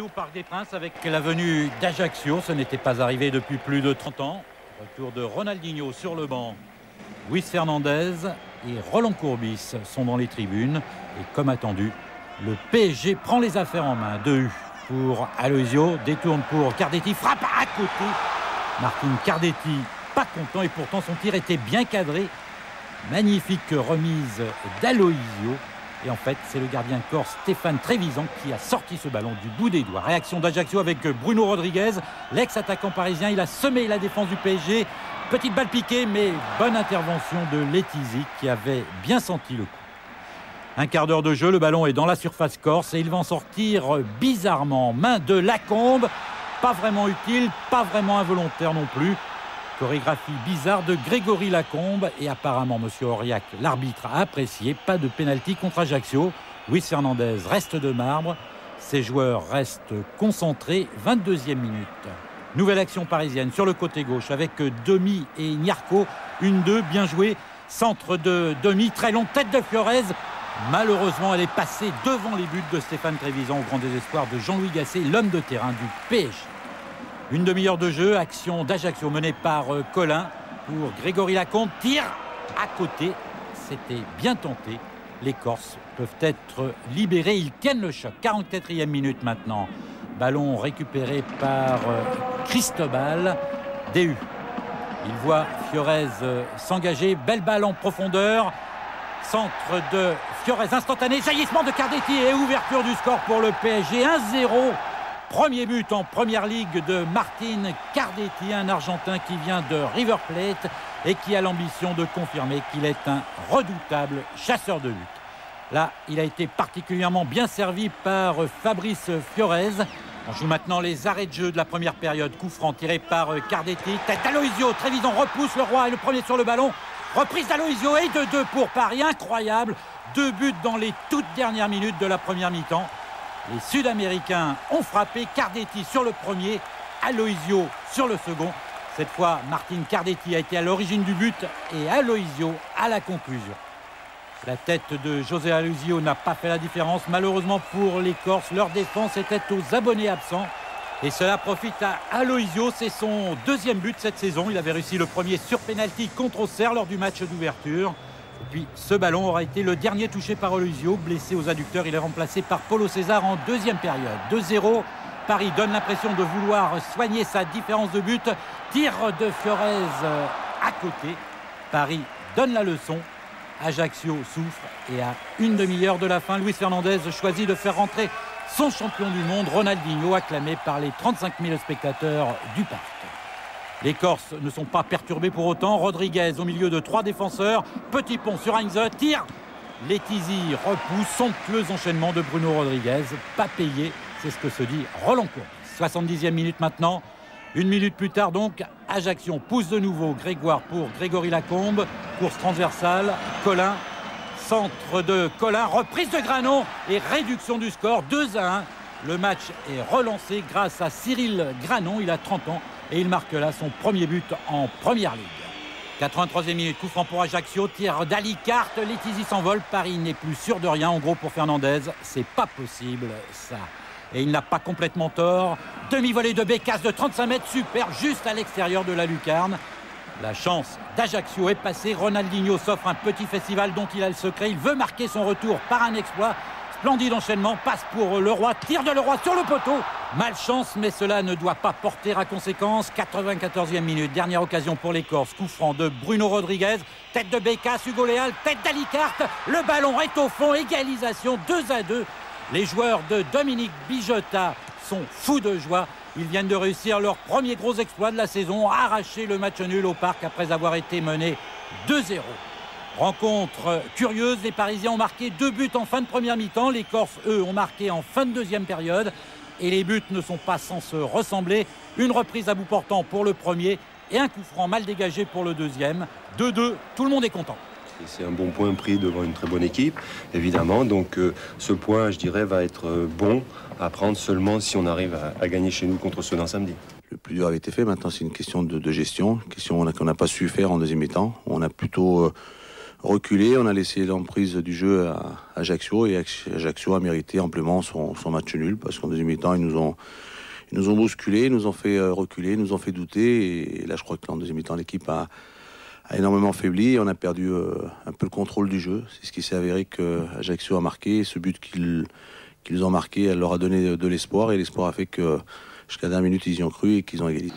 Au Parc des Princes avec la venue d'Ajaccio, ce n'était pas arrivé depuis plus de 30 ans. Retour de Ronaldinho sur le banc. Luis Fernandez et Roland Courbis sont dans les tribunes. Et comme attendu, le PSG prend les affaires en main. 2 pour Aloisio, détourne pour Cardetti, frappe à côté. Martin Cardetti, pas content et pourtant son tir était bien cadré. Magnifique remise d'Aloisio. Et en fait, c'est le gardien corse Stéphane Trevisan qui a sorti ce ballon du bout des doigts. Réaction d'Ajaccio avec Bruno Rodriguez, l'ex-attaquant parisien. Il a semé la défense du PSG. Petite balle piquée, mais bonne intervention de Letizy qui avait bien senti le coup. Un quart d'heure de jeu, le ballon est dans la surface corse et il va en sortir bizarrement. Main de Lacombe, pas vraiment utile, pas vraiment involontaire non plus. Chorégraphie bizarre de Grégory Lacombe et apparemment M. Auriac, l'arbitre, a apprécié. Pas de pénalty contre Ajaccio. Luis Fernandez reste de marbre. Ses joueurs restent concentrés. 22e minute. Nouvelle action parisienne sur le côté gauche avec Demi et Niarco. 1-2, bien joué. Centre de Demi, très long, tête de Fiorez. Malheureusement, elle est passée devant les buts de Stéphane Trevisan au grand désespoir de Jean-Louis Gasset, l'homme de terrain du PSG. Une demi-heure de jeu, action d'Ajaccio menée par Colin pour Grégory Lacombe. Tire à côté, c'était bien tenté. Les Corses peuvent être libérés, ils tiennent le choc. 44e minute maintenant. Ballon récupéré par Cristobal. DU. Il voit Fiorez s'engager. Belle balle en profondeur. Centre de Fiorez instantané. Jaillissement de Cardetti et ouverture du score pour le PSG. 1-0. Premier but en première ligue de Martin Cardetti, un Argentin qui vient de River Plate et qui a l'ambition de confirmer qu'il est un redoutable chasseur de but. Là, il a été particulièrement bien servi par Fabrice Fiorez. On joue maintenant les arrêts de jeu de la première période. Coup franc tiré par Cardetti. Tête d'Aloisio, Trevisan repousse, le Roi est le premier sur le ballon. Reprise d'Aloisio et de 2 pour Paris. Incroyable. 2 buts dans les toutes dernières minutes de la première mi-temps. Les Sud-Américains ont frappé. Cardetti sur le premier, Aloisio sur le second. Cette fois, Martin Cardetti a été à l'origine du but et Aloisio à la conclusion. La tête de José Aloisio n'a pas fait la différence. Malheureusement pour les Corses, leur défense était aux abonnés absents. Et cela profite à Aloisio. C'est son 2e but cette saison. Il avait réussi le premier sur pénalty contre Auxerre lors du match d'ouverture. Et puis ce ballon aura été le dernier touché par Aloisio. Blessé aux adducteurs, il est remplacé par Paulo César en 2e période. 2-0. Paris donne l'impression de vouloir soigner sa différence de but. Tir de Fiorez à côté. Paris donne la leçon. Ajaccio souffre et à une demi-heure de la fin, Luis Fernandez choisit de faire rentrer son champion du monde, Ronaldinho, acclamé par les 35 000 spectateurs du parc. Les Corses ne sont pas perturbés pour autant. Rodriguez au milieu de 3 défenseurs. Petit pont sur Heinze. Tire. Letizy repousse. Somptueux enchaînement de Bruno Rodriguez. Pas payé. C'est ce que se dit Roland Courbis. 70e minute maintenant. 1 minute plus tard donc. Ajaccio pousse de nouveau. Grégoire pour Grégory Lacombe. Course transversale. Colin. Centre de Colin. Reprise de Granon. Et réduction du score. 2-1. Le match est relancé grâce à Cyril Granon. Il a 30 ans. Et il marque là son premier but en première ligue. 83e minute, coup franc pour Ajaccio, tir d'Alicart, Letizy s'envole, Paris n'est plus sûr de rien. En gros pour Fernandez, c'est pas possible ça. Et il n'a pas complètement tort. Demi-volée de Bécasse de 35 mètres, super, juste à l'extérieur de la lucarne. La chance d'Ajaccio est passée. Ronaldinho s'offre un petit festival dont il a le secret. Il veut marquer son retour par un exploit. Splendide enchaînement, passe pour le Roi, tir de le Roi sur le poteau. Malchance, mais cela ne doit pas porter à conséquence. 94e minute, dernière occasion pour les Corses. Coup franc de Bruno Rodriguez, tête de Bécasse, Hugo Léal, tête d'Alicart. Le ballon est au fond, égalisation 2-2. Les joueurs de Dominique Bijota sont fous de joie. Ils viennent de réussir leur premier gros exploit de la saison, arracher le match nul au Parc après avoir été menés 2-0. Rencontre curieuse, les Parisiens ont marqué 2 buts en fin de première mi-temps. Les Corses, eux, ont marqué en fin de 2e période. Et les buts ne sont pas sans se ressembler. Une reprise à bout portant pour le premier et un coup franc mal dégagé pour le 2e. 2-2, tout le monde est content. C'est un bon point pris devant une très bonne équipe, évidemment. Donc ce point, je dirais, va être bon à prendre seulement si on arrive à gagner chez nous contre Sedan samedi. Le plus dur avait été fait. Maintenant, c'est une question de gestion. Une question qu'on n'a pas su faire en 2e mi-temps. On a plutôt reculé, on a laissé l'emprise du jeu à Ajaccio et Ajaccio a mérité amplement son match nul parce qu'en deuxième mi-temps, ils nous ont bousculé, ils nous ont fait reculer, ils nous ont fait douter et là je crois qu'en deuxième mi-temps, l'équipe a énormément faibli et on a perdu un peu le contrôle du jeu. C'est ce qui s'est avéré qu'Ajaccio a marqué. Ce but qu'ils ont marqué, elle leur a donné de l'espoir et l'espoir a fait que jusqu'à la dernière minute, ils y ont cru et qu'ils ont égalisé.